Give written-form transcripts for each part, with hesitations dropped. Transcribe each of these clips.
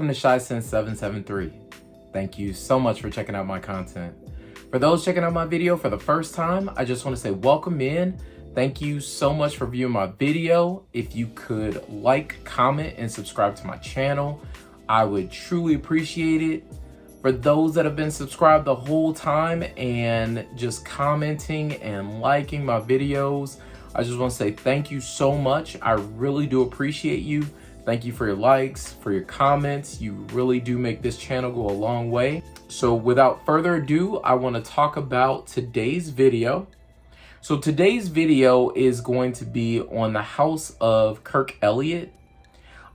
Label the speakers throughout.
Speaker 1: welcome to Shy Sense 773. Thank you so much for checking out my content. For those checking out my video for the first time, I just want to say welcome in. Thank you so much for viewing my video. If you could like, comment, and subscribe to my channel, I would truly appreciate it. For those that have been subscribed the whole time and just commenting and liking my videos, I just want to say thank you so much. I really do appreciate you. Thank you for your likes, for your comments. You really do make this channel go a long way. So without further ado, I want to talk about today's video. So today's video is going to be on the house of Kirk Elliott.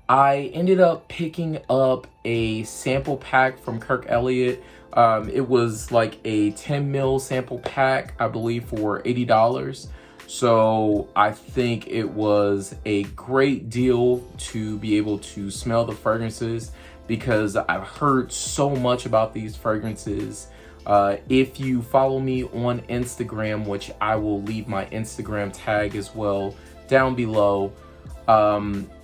Speaker 1: I ended up picking up a sample pack from Kirk Elliott. It was like a 10 mil sample pack, I believe, for $80. So I think it was a great deal to be able to smell the fragrances because I've heard so much about these fragrances. If you follow me on Instagram, which I will leave my Instagram tag as well down below,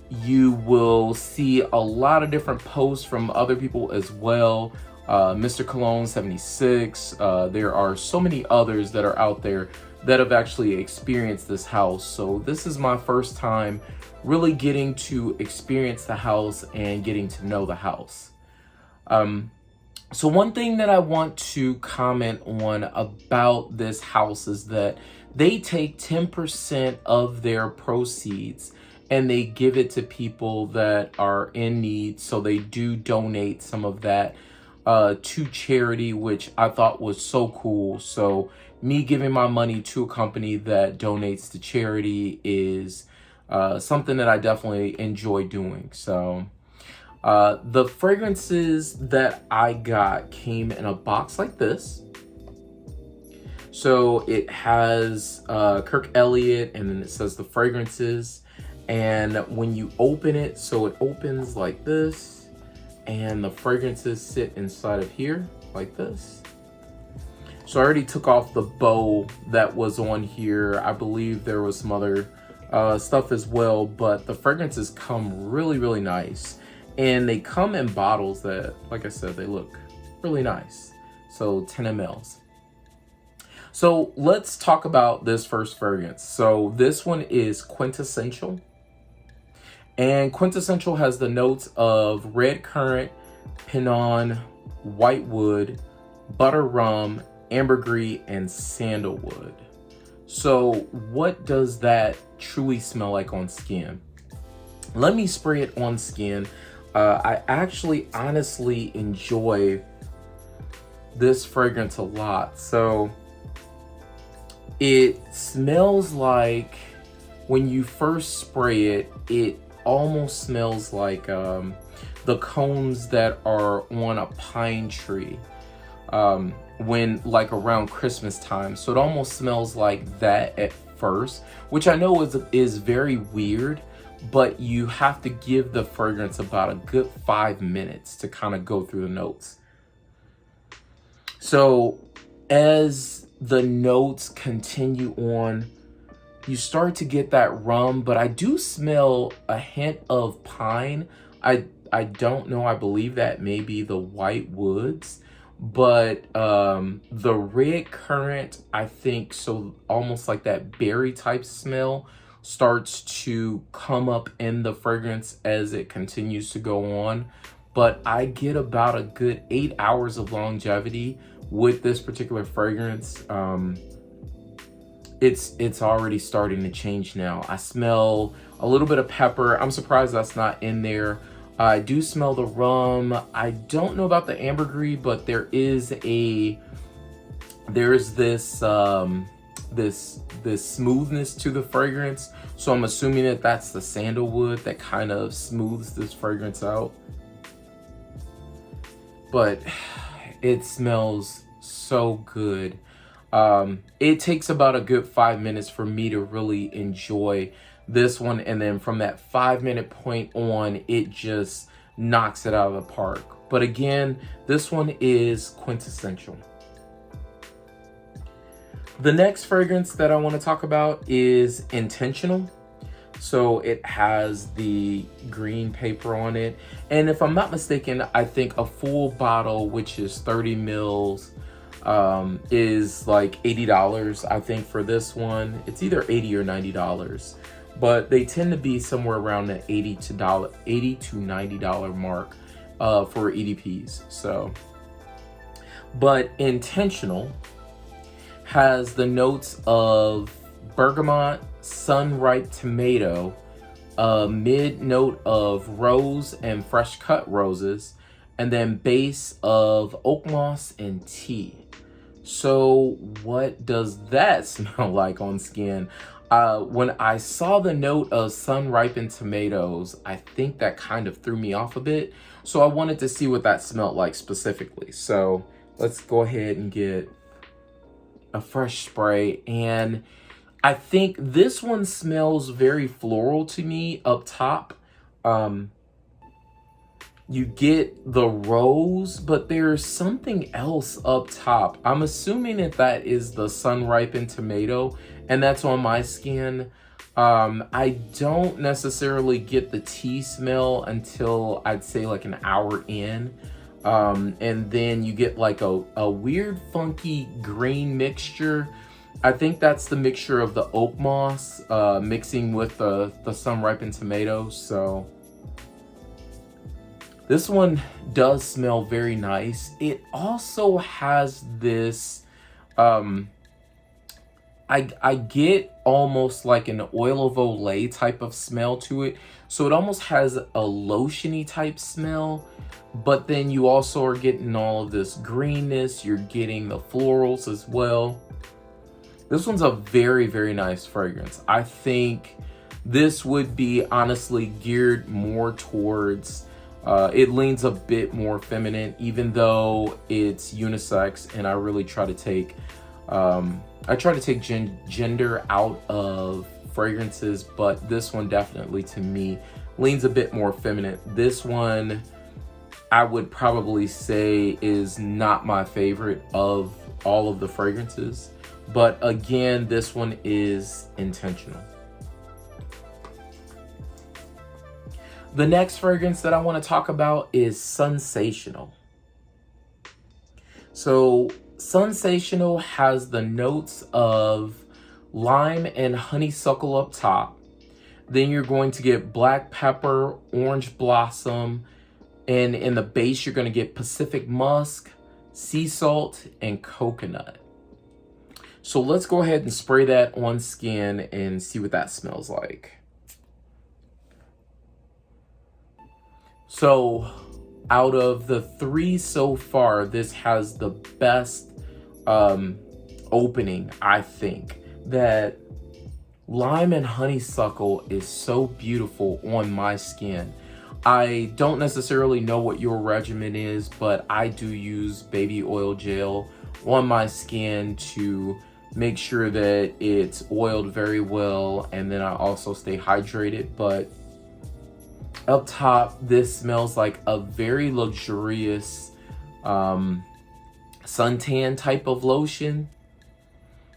Speaker 1: you will see a lot of different posts from other people as well. Mr. Cologne 76, there are so many others that are out there that have actually experienced this house. So this is my first time really getting to experience the house and getting to know the house. So one thing that I want to comment on about this house is that they take 10% of their proceeds and they give it to people that are in need. So they do donate some of that to charity, which I thought was so cool. So me giving my money to a company that donates to charity is something that I definitely enjoy doing. So the fragrances that I got came in a box like this. So it has Kirk Elliott, and then it says the fragrances. And when you open it, so it opens like this, and the fragrances sit inside of here like this. So I already took off the bow that was on here. I believe there was some other stuff as well, but the fragrances come really, really nice. And they come in bottles that, like I said, they look really nice. So 10 mLs. So let's talk about this first fragrance. So this one is Quintessential. And Quintessential has the notes of red currant, Pinon, white wood, butter rum, ambergris, and sandalwood. So what does that truly smell like on skin? Let me spray it on skin. I actually honestly enjoy this fragrance a lot. So it smells like when you first spray it, it almost smells like the cones that are on a pine tree when like around Christmas time. So it almost smells like that at first, which I know is very weird, but you have to give the fragrance about a good 5 minutes to kind of go through the notes. So as the notes continue on, you start to get that rum, but I do smell a hint of pine. I don't know, I believe that may be the white woods, but the red currant, I think, so almost like that berry type smell starts to come up in the fragrance as it continues to go on. But I get about a good 8 hours of longevity with this particular fragrance. It's already starting to change now. I smell a little bit of pepper. I'm surprised that's not in there. I do smell the rum. I don't know about the ambergris, but there is this smoothness to the fragrance. So I'm assuming that that's the sandalwood that kind of smooths this fragrance out. But it smells so good. It takes about a good 5 minutes for me to really enjoy this one, and then from that 5 minute point on, it just knocks it out of the park. But again, this one is Quintessential. The next fragrance that I want to talk about is Intentional. So it has the green paper on it. And if I'm not mistaken, I think a full bottle, which is 30 mils, is like $80, I think, for this one. It's either $80 or $90, but they tend to be somewhere around the $80 to $90 mark for EDPs. So, but Intentional has the notes of bergamot, sun-ripe tomato, a mid note of rose and fresh cut roses, and then base of oak moss and tea. So what does that smell like on skin? When I saw the note of sun-ripened tomatoes, I think that kind of threw me off a bit. So I wanted to see what that smelled like specifically. So let's go ahead and get a fresh spray. And I think this one smells very floral to me up top. You get the rose, but there's something else up top. I'm assuming that is the sun-ripened tomato, and that's on my skin. I don't necessarily get the tea smell until I'd say like an hour in. And then you get like a weird funky green mixture. I think that's the mixture of the oak moss mixing with the sun-ripened tomatoes. So this one does smell very nice. It also has this, I get almost like an oil of Olay type of smell to it. So it almost has a lotiony type smell, but then you also are getting all of this greenness. You're getting the florals as well. This one's a very, very nice fragrance. I think this would be honestly geared more towards, it leans a bit more feminine, even though it's unisex, and I really try to take, gender out of fragrances, but this one definitely, to me, leans a bit more feminine. This one, I would probably say, is not my favorite of all of the fragrances. But again, this one is Intentional. The next fragrance that I want to talk about is Sunsational. So Sunsational has the notes of lime and honeysuckle up top. Then you're going to get black pepper, orange blossom, and in the base you're going to get Pacific musk, sea salt, and coconut. So let's go ahead and spray that on skin and see what that smells like. So out of the three so far, this has the best opening, I think. That lime and honeysuckle is so beautiful on my skin. I don't necessarily know what your regimen is, but I do use baby oil gel on my skin to make sure that it's oiled very well, and then I also stay hydrated. But up top, this smells like a very luxurious suntan type of lotion,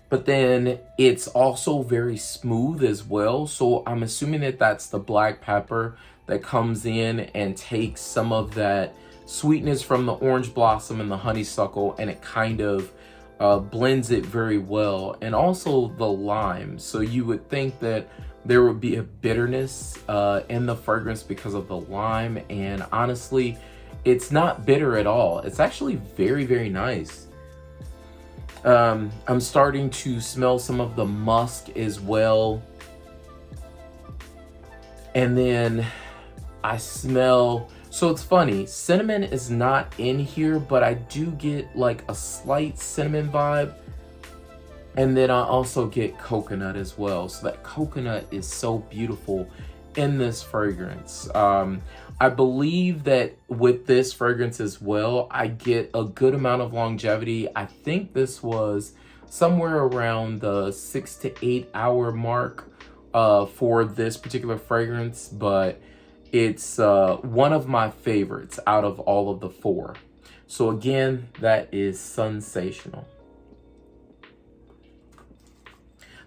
Speaker 1: but then it's also very smooth as well. So I'm assuming that that's the black pepper that comes in and takes some of that sweetness from the orange blossom and the honeysuckle, and it kind of blends it very well. And also the lime. So you would think that there would be a bitterness in the fragrance because of the lime, and honestly, it's not bitter at all. It's actually very, very nice. I'm starting to smell some of the musk as well. And then I smell, so it's funny, cinnamon is not in here, but I do get like a slight cinnamon vibe. And then I also get coconut as well. So that coconut is so beautiful in this fragrance. I believe that with this fragrance as well, I get a good amount of longevity. I think this was somewhere around the 6 to 8 hour mark for this particular fragrance, but it's one of my favorites out of all of the four. So again, that is Sunsational.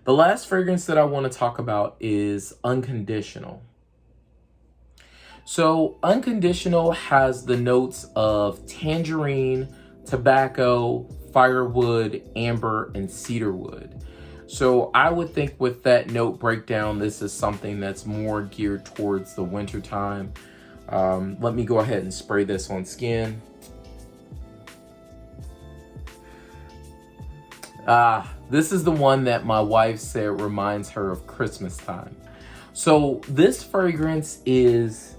Speaker 1: The last fragrance that I want to talk about is Unconditional. So Unconditional has the notes of tangerine, tobacco, firewood, amber, and cedarwood. So I would think with that note breakdown, this is something that's more geared towards the winter time. Let me go ahead and spray this on skin. This is the one that my wife said reminds her of Christmas time. So this fragrance it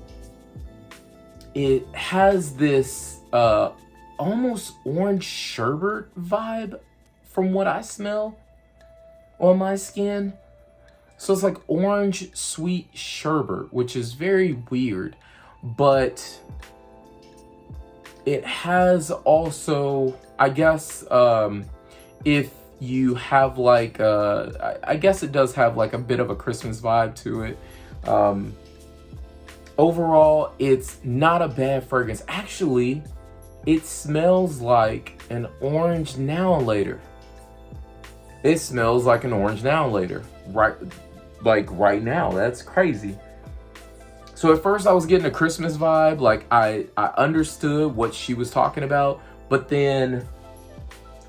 Speaker 1: has this almost orange sherbet vibe from what I smell on my skin. So it's like orange sweet sherbet, which is very weird, but it has also, I guess, if you have like I guess it does have like a bit of a Christmas vibe to it. Overall, it's not a bad fragrance. Actually, it smells like an orange now and later. It smells like an orange now and later, right now. That's crazy. So at first I was getting a Christmas vibe, like I understood what she was talking about, but then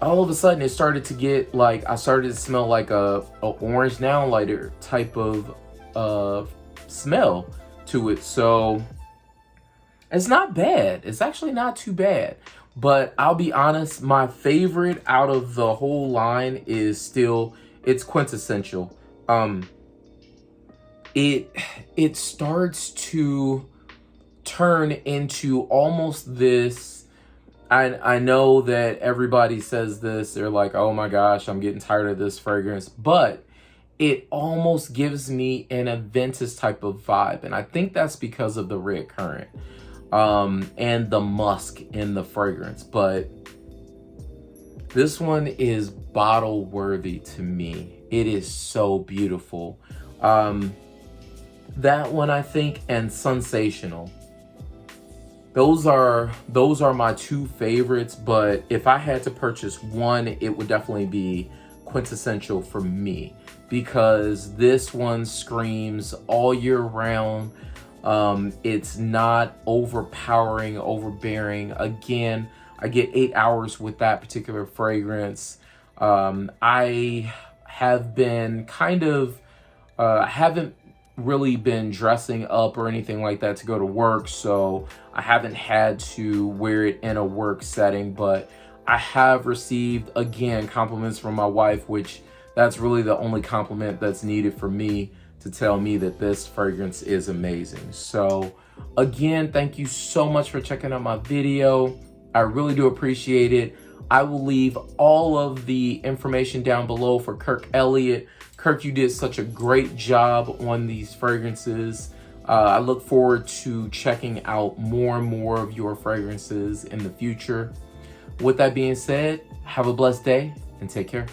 Speaker 1: all of a sudden it started to get like, I started to smell like a orange now and later type of smell to it. So it's not bad. It's actually not too bad. But I'll be honest, my favorite out of the whole line is still, it's Quintessential. It starts to turn into almost this, I know that everybody says this, they're like, oh my gosh, I'm getting tired of this fragrance, but it almost gives me an Aventus type of vibe. And I think that's because of the red currant. And the musk in the fragrance, but this one is bottle worthy to me. It is so beautiful. That one, I think, and Sunsational. Those are my two favorites, but if I had to purchase one, it would definitely be Quintessential for me, because this one screams all year round. It's not overpowering, overbearing. Again, I get 8 hours with that particular fragrance. I have been haven't really been dressing up or anything like that to go to work, so I haven't had to wear it in a work setting, but I have received, again, compliments from my wife, which that's really the only compliment that's needed for me to tell me that this fragrance is amazing. So again, thank you so much for checking out my video. I really do appreciate it. I will leave all of the information down below for Kirk Elliott. Kirk, you did such a great job on these fragrances. I look forward to checking out more and more of your fragrances in the future. With that being said, have a blessed day and take care.